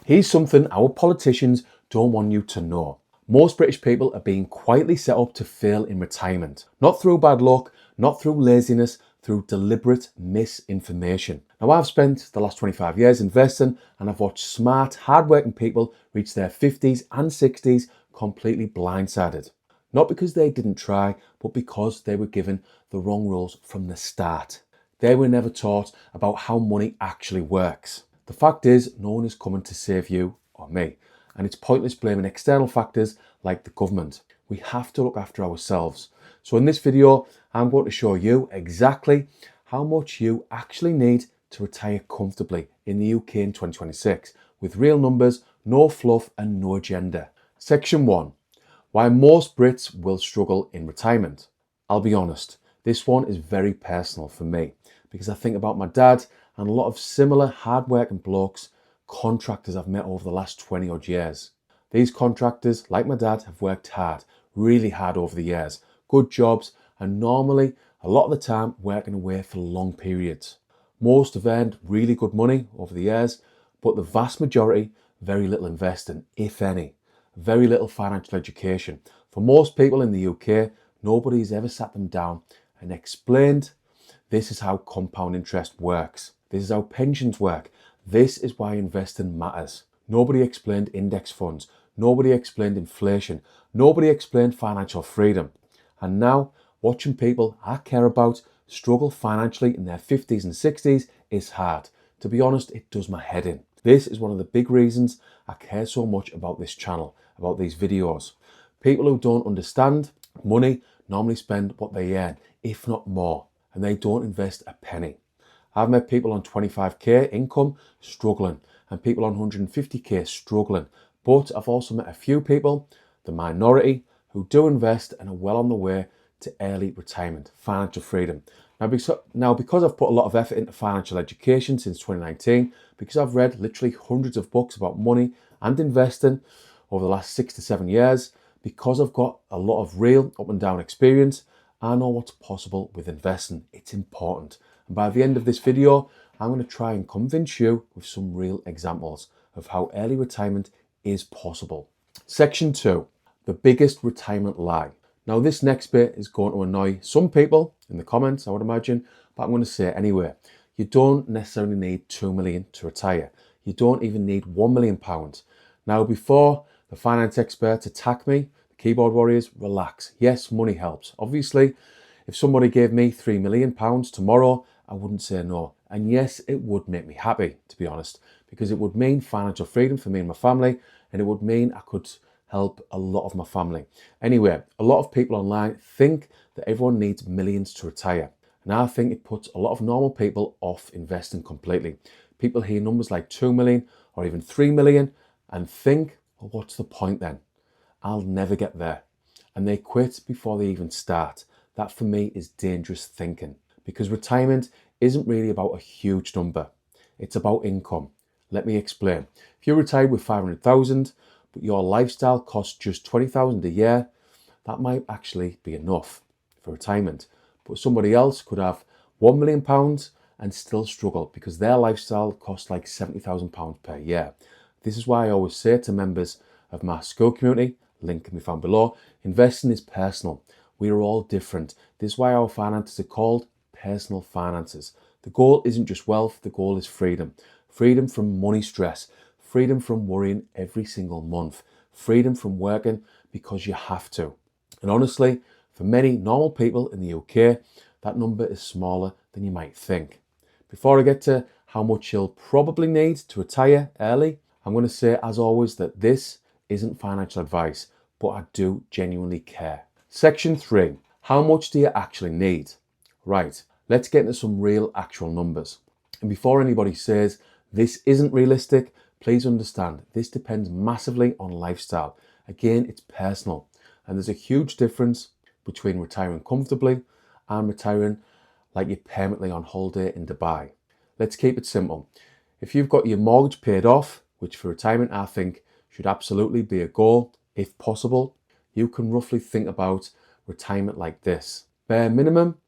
Here's something our politicians don't want you to know. Most British people are being quietly set up to fail in retirement. Not through bad luck, not through laziness, through deliberate misinformation. Now, I've spent the last 25 years investing and I've watched smart, hard-working people reach their 50s and 60s completely blindsided. Not because they didn't try, but because they were given the wrong rules from the start. They were never taught about how money actually works. The fact is, no one is coming to save you or me, and it's pointless blaming external factors like the government. We have to look after ourselves. So in this video, I'm going to show you exactly how much you actually need to retire comfortably in the UK in 2026, with real numbers, no fluff and no agenda. Section 1. Why most Brits will struggle in retirement. I'll be honest, this one is very personal for me because I think about my dad and a lot of similar hard-working blokes, contractors I've met over the last 20 odd years. These contractors, like my dad, have worked hard, really hard over the years, good jobs, and normally, a lot of the time, working away for long periods. Most have earned really good money over the years, but the vast majority, very little investing, if any. Very little financial education. For most people in the UK, nobody's ever sat them down and explained this is how compound interest works. This is how pensions work. This is why investing matters. Nobody explained index funds. Nobody explained inflation. Nobody explained financial freedom. And now, watching people I care about struggle financially in their 50s and 60s is hard. To be honest, it does my head in. This is one of the big reasons I care so much about this channel, about these videos. People who don't understand money normally spend what they earn, if not more, and they don't invest a penny. I've met people on 25k income struggling and people on 150k struggling, but I've also met a few people, the minority, who do invest and are well on the way to early retirement, financial freedom. Now, because I've put a lot of effort into financial education since 2019, because I've read literally hundreds of books about money and investing over the last 6 to 7 years, because I've got a lot of real up and down experience, I know what's possible with investing. It's important. And by the end of this video, I'm going to try and convince you with some real examples of how early retirement is possible. Section 2, the biggest retirement lie. Now, this next bit is going to annoy some people in the comments, I would imagine, but I'm going to say it anyway. You don't necessarily need 2 million to retire. You don't even need £1 million. Now, before the finance experts attack me, the keyboard warriors, relax. Yes, money helps. Obviously, if somebody gave me £3 million tomorrow, I wouldn't say no. And yes, it would make me happy, to be honest, because it would mean financial freedom for me and my family, and it would mean I could help a lot of my family. Anyway, a lot of people online think that everyone needs millions to retire. And I think it puts a lot of normal people off investing completely. People hear numbers like 2 million or even 3 million and think, well, what's the point then? I'll never get there. And they quit before they even start. That for me is dangerous thinking, because retirement isn't really about a huge number. It's about income. Let me explain. If you're retired with 500,000, but your lifestyle costs just 20,000 a year, that might actually be enough for retirement. But somebody else could have £1 million and still struggle because their lifestyle costs like £70,000 per year. This is why I always say to members of my school community, link can be found below, investing is personal. We are all different. This is why our finances are called personal finances. The goal isn't just wealth, the goal is freedom. Freedom from money stress, freedom from worrying every single month, freedom from working because you have to. And honestly, for many normal people in the UK, that number is smaller than you might think. Before I get to how much you'll probably need to retire early, I'm going to say, as always, that this isn't financial advice, but I do genuinely care. Section 3, how much do you actually need? Right, let's get into some real actual numbers. And before anybody says this isn't realistic, please understand this depends massively on lifestyle. Again, it's personal, and there's a huge difference between retiring comfortably and retiring like you're permanently on holiday in Dubai. Let's keep it simple. If you've got your mortgage paid off, which for retirement I think should absolutely be a goal, if possible, you can roughly think about retirement like this. Bare minimum,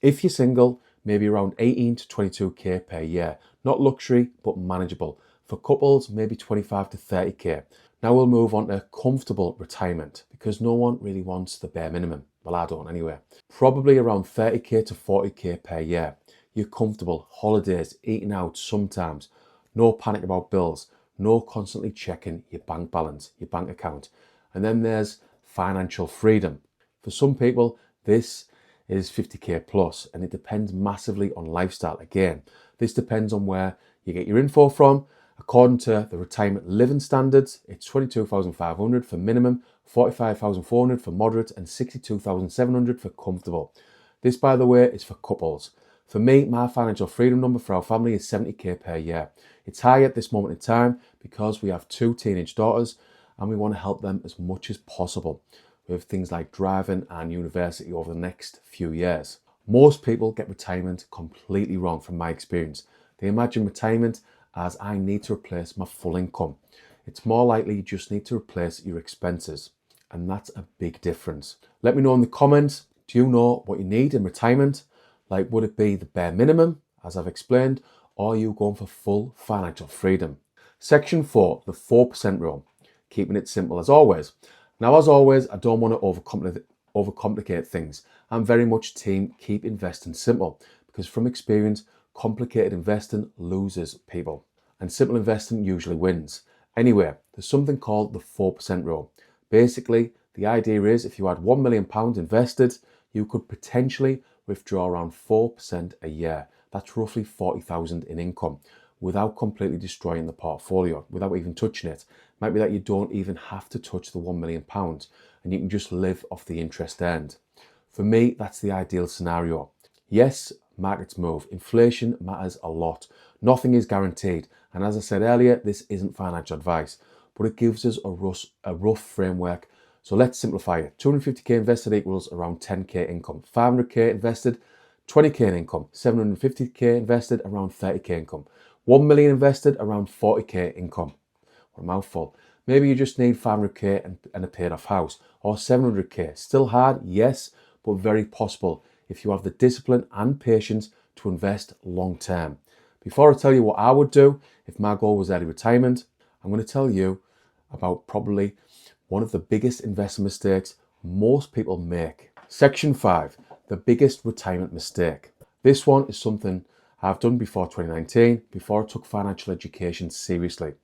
if you're single, maybe around 18 to 22k per year. Not luxury, but manageable. For couples, maybe 25 to 30k. Now we'll move on to comfortable retirement, because no one really wants the bare minimum. Well, I don't anyway. Probably around 30k to 40k per year. You're comfortable, holidays, eating out sometimes, no panic about bills, no constantly checking your bank balance, your bank account. And then there's financial freedom. For some people, this is 50k plus, and it depends massively on lifestyle. Again, this depends on where you get your info from. According to the retirement living standards, it's 22,500 for minimum, 45,400 for moderate, and 62,700 for comfortable. This, by the way, is for couples. For me, my financial freedom number for our family is 70k per year. It's high at this moment in time because we have 2 teenage daughters and we want to help them as much as possible with things like driving and university over the next few years. Most people get retirement completely wrong from my experience. They imagine retirement as I need to replace my full income. It's more likely you just need to replace your expenses, and that's a big difference. Let me know in the comments, do you know what you need in retirement? Like, would it be the bare minimum, as I've explained, or are you going for full financial freedom? Section 4, the 4% rule, keeping it simple as always. Now, as always, I don't want to overcomplicate things. I'm very much team keep investing simple, because from experience, complicated investing loses people and simple investing usually wins. Anyway, there's something called the 4% rule. Basically, the idea is if you had £1 million invested, you could potentially withdraw around 4% a year. That's roughly 40,000 in income without completely destroying the portfolio, without even touching it. It might be that you don't even have to touch the £1 million and you can just live off the interest earned. For me, that's the ideal scenario. Yes, markets move. Inflation matters a lot. Nothing is guaranteed. And as I said earlier, this isn't financial advice, but it gives us a rough framework. So let's simplify it. 250k invested equals around 10k income. 500k invested, 20k in income. 750k invested, around 30k income. 1 million invested, around 40k income. What a mouthful. Maybe you just need 500k and a paid off house, or 700k. Still hard, yes, but very possible if you have the discipline and patience to invest long term. Before I tell you what I would do if my goal was early retirement, I'm going to tell you about probably one of the biggest investment mistakes most people make. Section 5, the biggest retirement mistake. This one is something I've done before 2019, before I took financial education seriously.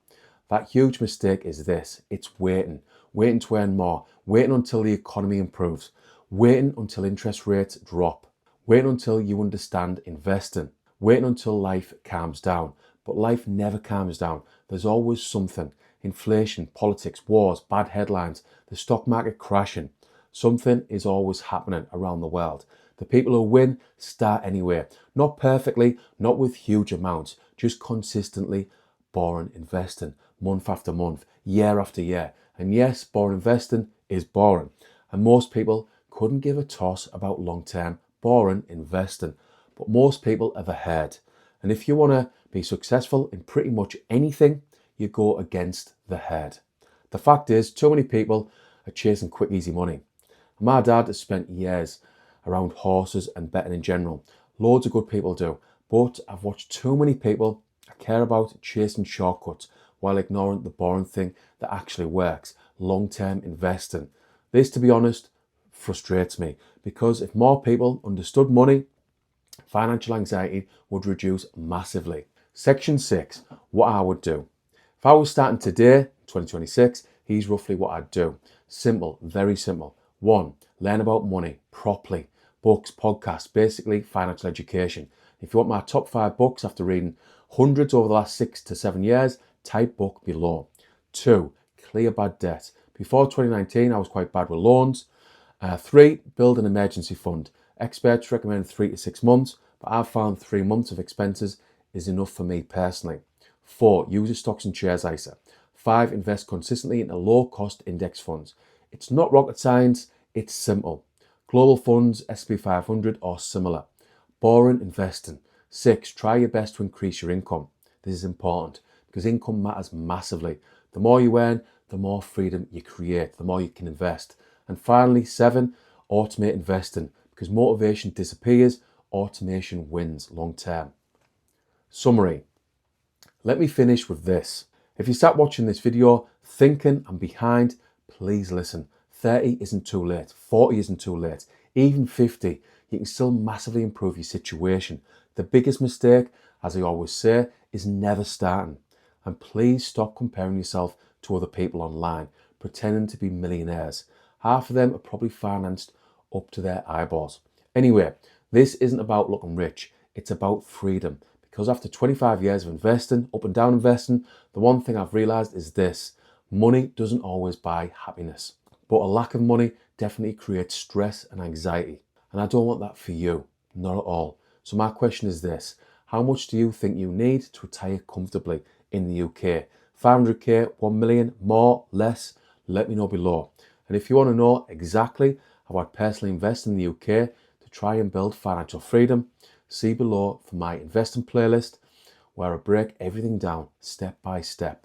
That huge mistake is this: it's waiting to earn more, waiting until the economy improves, waiting until interest rates drop, waiting until you understand investing, waiting until life calms down. But life never calms down. There's always something. Inflation, politics, wars, bad headlines, the stock market crashing. Something is always happening around the world. The people who win start anywhere. Not perfectly, not with huge amounts, just consistently boring investing, month after month, year after year. And yes, boring investing is boring. And most people couldn't give a toss about long-term boring investing. But most people have a herd. And if you want to be successful in pretty much anything, you go against the herd. The fact is, too many people are chasing quick, easy money. My dad has spent years around horses and betting in general. Loads of good people do. But I've watched too many people I care about chasing shortcuts while ignoring the boring thing that actually works, long-term investing. This, to be honest, frustrates me, because if more people understood money, financial anxiety would reduce massively. Section 6, what I would do. If I was starting today, 2026, here's roughly what I'd do. Simple, very simple. 1, learn about money properly. Books, podcasts, basically financial education. If you want my top 5 books after reading hundreds over the last 6 to 7 years, type book below. 2, clear bad debt. Before 2019, I was quite bad with loans. 3, build an emergency fund. Experts recommend 3 to 6 months, but I've found 3 months of expenses is enough for me personally. 4, use a stocks and shares ISA. 5, invest consistently in low-cost index funds. It's not rocket science, it's simple. Global funds, S&P 500 or similar. Boring investing. 6, try your best to increase your income. This is important because income matters massively. The more you earn, the more freedom you create, the more you can invest. And finally, 7, automate investing, because motivation disappears, automation wins long term. Summary. Let me finish with this. If you sat watching this video thinking I'm behind, please listen. 30 isn't too late, 40 isn't too late, even 50, you can still massively improve your situation. The biggest mistake, as I always say, is never starting. And please stop comparing yourself to other people online, pretending to be millionaires. Half of them are probably financed up to their eyeballs. Anyway, this isn't about looking rich, it's about freedom. Because after 25 years of investing, up and down investing, the one thing I've realized is this: money doesn't always buy happiness, but a lack of money definitely creates stress and anxiety. And I don't want that for you, not at all. So my question is this: how much do you think you need to retire comfortably in the UK? 500k, 1 million, more, less? Let me know below. And if you want to know exactly how I personally invest in the UK to try and build financial freedom, see below for my investing playlist where I break everything down step by step.